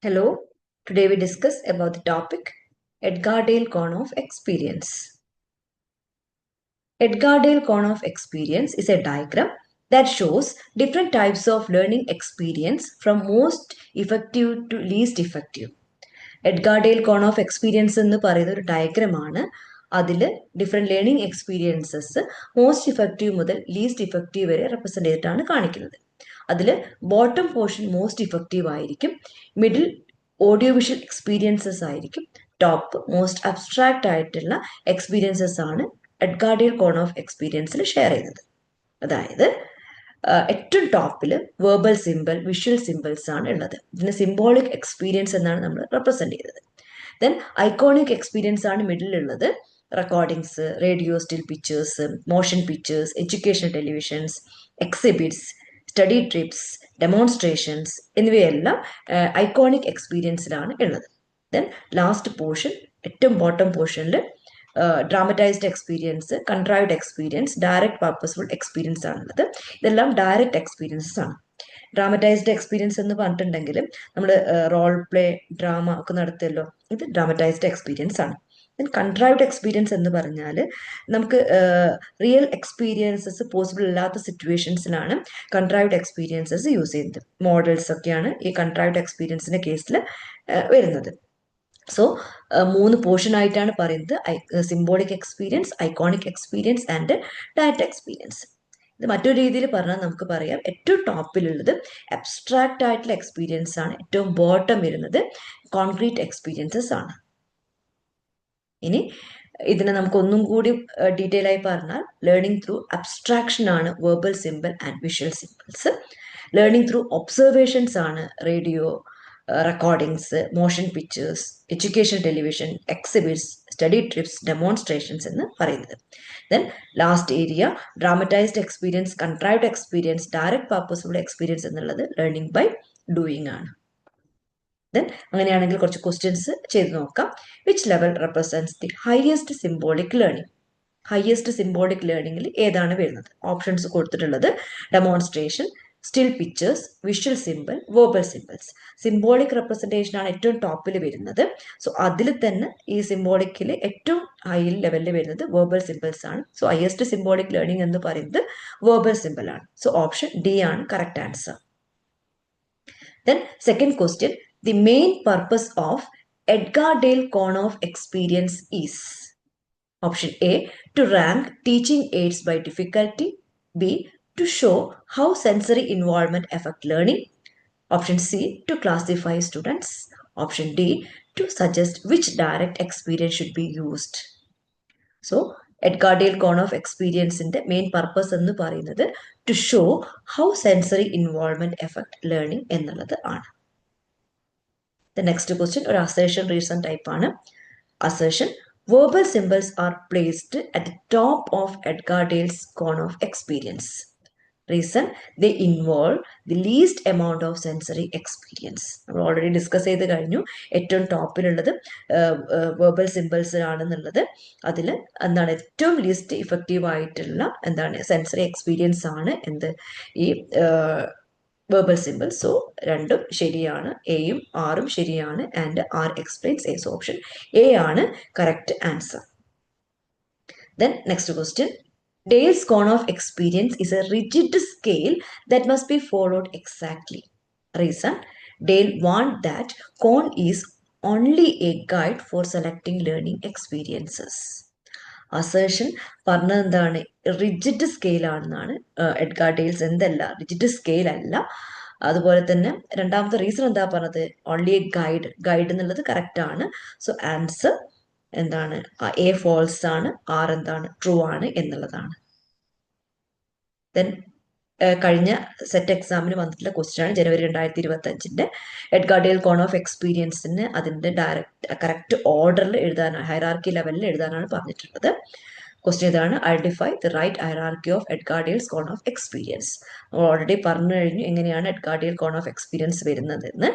Hello, today we discuss about the topic Edgar-Dale Cone experience. Edgar-Dale Cone experience is a diagram that shows different types of learning experience from most effective to least effective. Edgar-Dale Cone experience എന്ന് പറയുന്ന ഒരു ഡയഗ്രമാണ്. അതിൽ different learning experiences most effective മുതൽ least effective വരെ represent ചെയ്തിട്ടാണ് കാണിക്കുന്നത്. അതിൽ bottom portion most effective ആയിരിക്കും, മിഡിൽ ഓഡിയോ വിഷ്വൽ എക്സ്പീരിയൻസസ് ആയിരിക്കും, ടോപ്പ് മോസ്റ്റ് അബ്സ്ട്രാക്റ്റ് ആയിട്ടുള്ള എക്സ്പീരിയൻസസ് ആണ് എഡ്ഗാർഡേൽ കോൺ എക്സ്പീരിയൻസിൽ ഷെയർ ചെയ്യുന്നത്. അതായത് ഏറ്റവും ടോപ്പിൽ വെർബൽ സിമ്പിൾ, വിഷ്വൽ സിമ്പിൾസ് ആണ് ഉള്ളത്. ഇതിന് സിംബോളിക് എക്സ്പീരിയൻസ് എന്നാണ് നമ്മൾ റെപ്രസെന്റ് ചെയ്തത്. ദെൻ ഐക്കോണിക് എക്സ്പീരിയൻസ് ആണ് മിഡിലുള്ളത്. Recordings, radio, still pictures, motion pictures, educational televisions, exhibits, study trips, demonstrations എന്നിവയെല്ലാം ഐക്കോണിക് എക്സ്പീരിയൻസിലാണ് ഉള്ളത്. ദെൻ ലാസ്റ്റ് പോർഷൻ, ഏറ്റവും ബോട്ടം പോർഷനിൽ dramatised experience, contrived experience, direct purposeful experience ആണുള്ളത്. ഇതെല്ലാം ഡയറക്റ്റ് എക്സ്പീരിയൻസസ് ആണ്. ഡ്രാമറ്റൈസ്ഡ് എക്സ്പീരിയൻസ് എന്ന് പറഞ്ഞിട്ടുണ്ടെങ്കിൽ നമ്മൾ റോൾ പ്ലേ, ഡ്രാമ ഒക്കെ നടത്തുമല്ലോ, ഇത് ഡ്രാമറ്റൈസ്ഡ് എക്സ്പീരിയൻസ് ആണ്. കൺട്രൈവ്ഡ് എക്സ്പീരിയൻസ് എന്ന് പറഞ്ഞാൽ നമുക്ക് റിയൽ എക്സ്പീരിയൻസസ് പോസിബിൾ അല്ലാത്ത സിറ്റുവേഷൻസിലാണ് കൺട്രൈവ്ഡ് എക്സ്പീരിയൻസസ് യൂസ് ചെയ്യുന്നത്. മോഡൽസ് ഒക്കെയാണ് ഈ കൺട്രൈവ്ഡ് എക്സ്പീരിയൻസിന്റെ കേസിൽ വരുന്നത്. സോ 3 പോർഷൻ ആയിട്ടാണ് പറയുന്നത്: symbolic experience, iconic experience and direct experience. ഇത് മറ്റൊരു രീതിയിൽ പറഞ്ഞാൽ നമുക്ക് പറയാം, ഏറ്റവും ടോപ്പിലുള്ളത് അബ്സ്ട്രാക്റ്റ് ആയിട്ടുള്ള എക്സ്പീരിയൻസ് ആണ്, ഏറ്റവും ബോട്ടം വരുന്നത് കോൺക്രീറ്റ് എക്സ്പീരിയൻസസ് ആണ്. ഇനി ഇതിനെ നമുക്ക് ഒന്നും കൂടി ഡീറ്റെയിൽ ആയി പറഞ്ഞാൽ, ലേണിംഗ് ത്രൂ അബ്സ്ട്രാക്ഷൻ ആണ് verbal simple and visual simples. Learning through observations ആണ് radio, recordings, motion pictures, education television, exhibits, study trips, demonstrations എന്ന് പറയുന്നത്. Then last area dramatised experience, contrived experience, direct purposeful experience എന്നുള്ളത് learning by doing ആണ്. Then അങ്ങനെയാണെങ്കിൽ കുറച്ച് questions ചെയ്ത് നോക്കാം. Which level represents the highest symbolic learning? Highest symbolic ലേണിംഗിൽ ഏതാണ് വരുന്നത്? ഓപ്ഷൻസ് കൊടുത്തിട്ടുള്ളത് demonstration, still pictures, visual simple, verbal symbols. Symbolic representation ആണ് ഏറ്റവും ടോപ്പിൽ വരുന്നത്. സോ അതിൽ തന്നെ ഈ സിംബോളിക്കിൽ ഏറ്റവും ഹൈ ലെവലിൽ വരുന്നത് വെർബൽ സിമ്പിൾസ് ആണ്. സോ ഹയസ്റ്റ് സിംബോളിക് ലേണിംഗ് എന്ന് പറയുന്നത് വെർബൽ സിമ്പിൾ ആണ്. സോ ഓപ്ഷൻ ഡി ആണ് correct answer. Then second question, the main purpose of Edgar-Dale Cone experience is? Option A, to rank teaching aids by difficulty. B, to show how sensory involvement affect learning. Option C, to classify students. Option D, to suggest which direct experience should be used. So, Edgar-Dale Cone experience-ന്റെ main purpose എന്ന് പറയുന്നത് to show how sensory involvement affect learning എന്നുള്ളത് ആണ്. The next question, or assertion reason type ആണ്. Assertion: verbal symbols are placed at the top of Edgar-Dale's Cone experience. Reason: they involve the least amount of sensory experience. നമ്മൾ already discuss ചെയ്ത് കഴിഞ്ഞു. ഏറ്റവും ടോപ്പിലുള്ളത് verbal symbols ആണെന്നുള്ളത്. അതിൽ എന്താണ് ഏറ്റവും least effective ആയിട്ടുള്ള എന്താണ് സെൻസറി എക്സ്പീരിയൻസ് ആണ് എന്ത് ഈ വെർബൽ സിമ്പിൾ. സോ രണ്ടും ശരിയാണ്, എയും ആറും ശരിയാണ്. And R explains A. So option A ആണ് correct answer. Then next question, Dale's Cone experience is a rigid scale that must be followed exactly. Reason: Dale warned that Cone is only a guide for selecting learning experiences. Assertion പറഞ്ഞത് എന്താണ്? Rigid scale ആണെന്നാണ്. Edgar ഡെയിൽസ് എന്തല്ല, rigid scale അല്ല. അതുപോലെ തന്നെ രണ്ടാമത്തെ reason എന്താ പറഞ്ഞത്? ഓൺലി എ ഗൈഡ് എന്നുള്ളത് കറക്റ്റ് ആണ്. സോ ആൻസർ എന്താണ്? എ ഫോൾസ് ആണ്, ആർ എന്താണ്? ട്രൂ ആണ് എന്നുള്ളതാണ്. ദെൻ കഴിഞ്ഞ സെറ്റ് എക്സാമിന് വന്നിട്ടുള്ള ക്വസ്റ്റ്യൻ ആണ്, ജനുവരി 2025 എഡ്ഗാർ-ഡേൽ കോൺ എക്സ്പീരിയൻസിന് അതിൻ്റെ കറക്റ്റ് ഓർഡറിൽ എഴുതാനാണ്, ഹൈറാർക്കി ലെവലിൽ എഴുതാനാണ് പറഞ്ഞിട്ടുള്ളത്. ക്വസ്റ്റ്യൻ ഇതാണ്: identify the right hierarchy of Edgar Dale's cone experience. നമ്മൾ ഓൾറെഡി പറഞ്ഞു കഴിഞ്ഞു എങ്ങനെയാണ് എഡ്ഗാർ-ഡേൽ കോൺ എക്സ്പീരിയൻസ് വരുന്നതെന്ന്.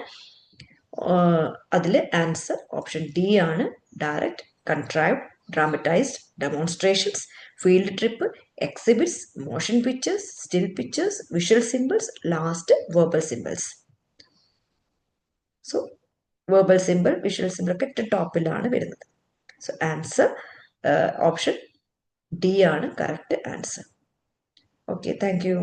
അതിൽ ആൻസർ ഓപ്ഷൻ ഡി ആണ്. Direct, contrived, dramatised, demonstrations, field trip, exhibits, motion pictures, still pictures, visual symbols, last verbal symbols. So verbal simple, visual simple ഒക്കെ ഏറ്റവും ടോപ്പിലാണ് വരുന്നത്. സോ ആൻസർ ഓപ്ഷൻ ഡി ആണ് correct answer. Okay, thank you.